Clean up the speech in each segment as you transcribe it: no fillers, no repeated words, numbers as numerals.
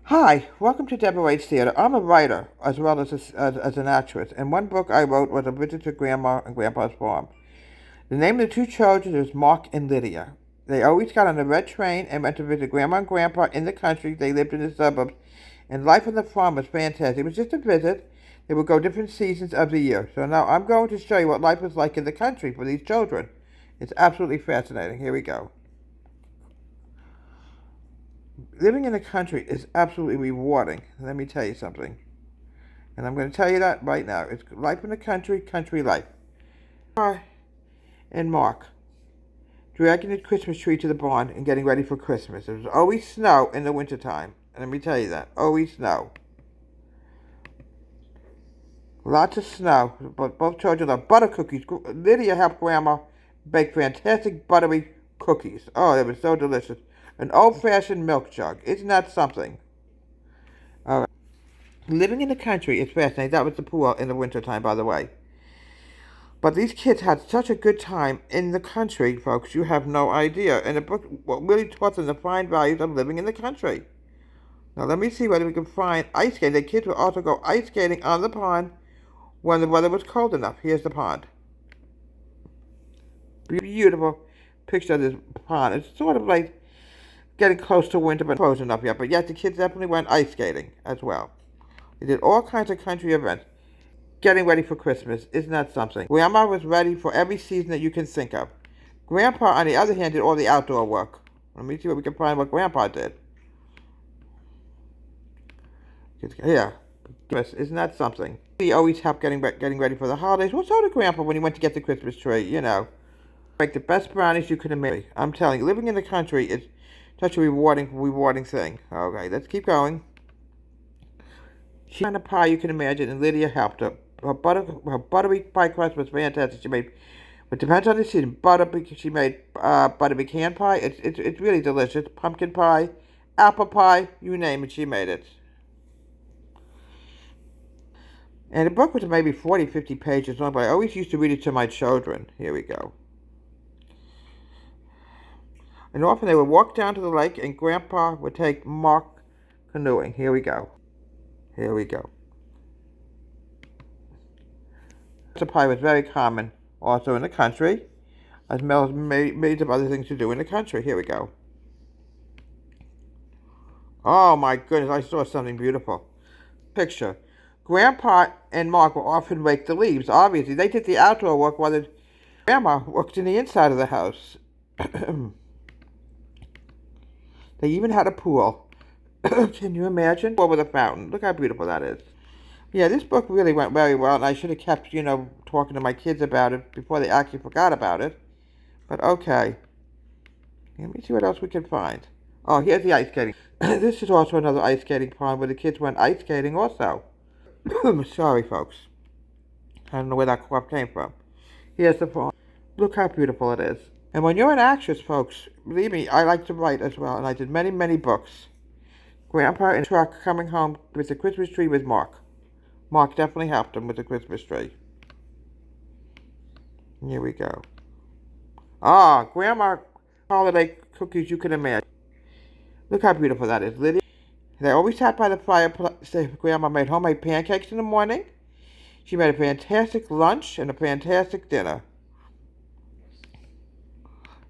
Hi, welcome to Deborah Waite's Theater. I'm a writer as well as an actress, and one book I wrote was A Visit to Grandma and Grandpa's Farm. The name of the two children is Mark and Lydia. They always got on a red train and went to visit Grandma and Grandpa in the country. They lived in the suburbs, and life on the farm was fantastic. It was just a visit. They would go different seasons of the year. So now I'm going to show you what life was like in the country for these children. It's absolutely fascinating. Here we go. Living in the country is absolutely rewarding. Let me tell you something. And I'm going to tell you that right now. It's life in the country, country life. And Mark dragging the Christmas tree to the barn and getting ready for Christmas. There's always snow in the wintertime. And let me tell you that. Always snow. Lots of snow. But both children love butter cookies. Lydia helped Grandma bake fantastic buttery cookies. Oh, they were so delicious. An old-fashioned milk jug. Isn't that something? All right. Living in the country is fascinating. That was the pool in the wintertime, by the way. But these kids had such a good time in the country, folks, you have no idea. And the book really taught them the fine values of living in the country. Now, let me see whether we can find ice skating. The kids would also go ice skating on the pond when the weather was cold enough. Here's the pond. Beautiful picture of this pond. It's sort of like getting close to winter, but frozen up yet. But yet, the kids definitely went ice skating as well. They did all kinds of country events. Getting ready for Christmas. Isn't that something? Grandma was ready for every season that you can think of. Grandpa, on the other hand, did all the outdoor work. Let me see what we can find what Grandpa did. Here. Isn't that something? He always helped getting ready for the holidays. Well, so did Grandpa when he went to get the Christmas tree, you know. Make the best brownies you can imagine. I'm telling you, living in the country is such a rewarding thing. Okay, let's keep going. She found a pie you can imagine, and Lydia helped her. Her buttery pie crust was fantastic. She made, it depends on the season. She made buttery pecan pie. It's really delicious. Pumpkin pie, apple pie, you name it, she made it. And the book was maybe 40, 50 pages long, but I always used to read it to my children. Here we go. And often they would walk down to the lake, and Grandpa would take Mark canoeing. Here we go. Here we go. The pie was very common also in the country, as well as made of other things to do in the country. Here we go. Oh my goodness, I saw something beautiful. Picture. Grandpa and Mark will often rake the leaves. Obviously, they did the outdoor work while Grandma worked in the inside of the house. They even had a pool. Can you imagine? Pool with a fountain. Look how beautiful that is. Yeah, this book really went very well, and I should have kept, talking to my kids about it before they actually forgot about it. But okay. Let me see what else we can find. Oh, here's the ice skating. This is also another ice skating pond where the kids went ice skating also. Sorry, folks. I don't know where that cough came from. Here's the pond. Look how beautiful it is. And when you're an actress, folks, believe me, I like to write as well, and I did many, many books. Grandpa in the truck coming home with the Christmas tree with Mark. Mark definitely helped him with the Christmas tree. Here we go. Ah, Grandma holiday cookies you can imagine. Look how beautiful that is, Lydia. They always sat by the fireplace. Grandma made homemade pancakes in the morning. She made a fantastic lunch and a fantastic dinner.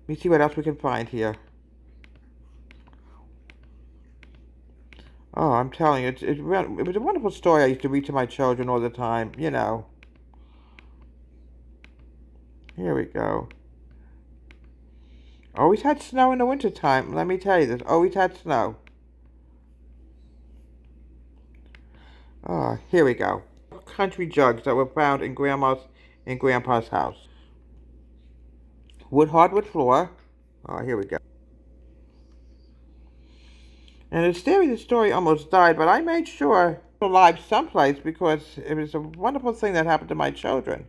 Let me see what else we can find here. Oh, I'm telling you, it was a wonderful story I used to read to my children all the time, Here we go. Always had snow in the wintertime. Let me tell you this. Always had snow. Oh, here we go. Country jugs that were found in Grandma's and Grandpa's house. Hardwood floor. Oh, here we go. And in theory, the story almost died, but I made sure it's alive someplace because it was a wonderful thing that happened to my children.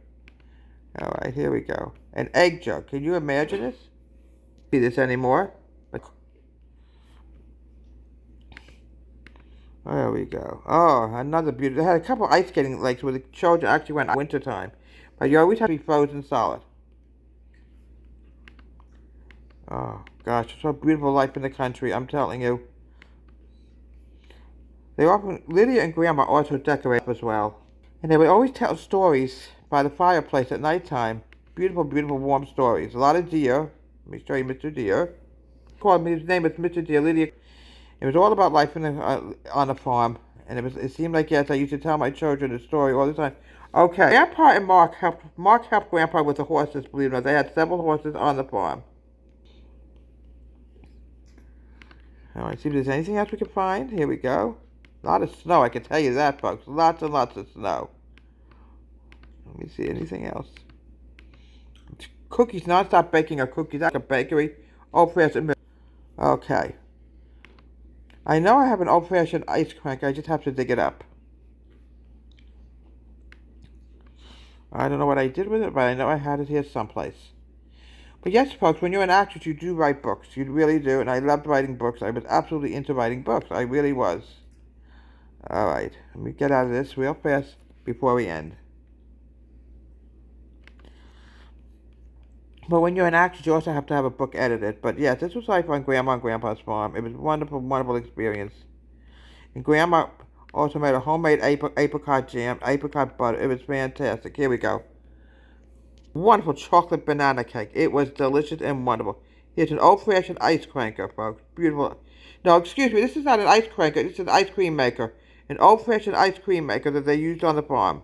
All right, here we go. An egg jug. Can you imagine this? See this anymore? There we go. Oh, another beauty. They had a couple ice skating lakes where the children actually went wintertime. But you always have to be frozen solid. Oh, gosh, it's so beautiful life in the country, I'm telling you. Lydia and Grandma also decorate as well. And they would always tell stories by the fireplace at nighttime. Beautiful, beautiful, warm stories. A lot of deer. Let me show you Mr. Deer. His name is Mr. Deer. Lydia. It was all about life on the farm. And it seemed like, yes, I used to tell my children the story all the time. Okay. Grandpa and Mark helped Grandpa with the horses, believe it or not. They had several horses on the farm. All right, see if there's anything else we can find. Here we go. A lot of snow, I can tell you that, folks. Lots and lots of snow. Let me see anything else. Cookies, non-stop baking of cookies. Like a bakery. Old-fashioned milk. Okay. I know I have an old-fashioned ice crank. I just have to dig it up. I don't know what I did with it, but I know I had it here someplace. But yes, folks, when you're an actress, you do write books. You really do. And I loved writing books. I was absolutely into writing books. I really was. All right. Let me get out of this real fast before we end. But when you're an actress, you also have to have a book edited. But yes, this was life on Grandma and Grandpa's farm. It was a wonderful, wonderful experience. And Grandma also made a homemade apricot jam, apricot butter. It was fantastic. Here we go. Wonderful chocolate banana cake. It was delicious and wonderful. Here's an old-fashioned ice cranker, folks. Beautiful. No, excuse me. This is not an ice cranker. This is an ice cream maker. An old-fashioned ice cream maker that they used on the farm.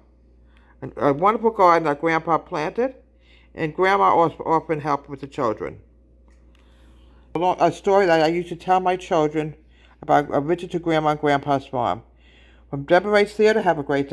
A wonderful garden that Grandpa planted. And Grandma also often helped with the children. A story that I used to tell my children about a visit to Grandma and Grandpa's farm. From Deborah Theater, have a great day.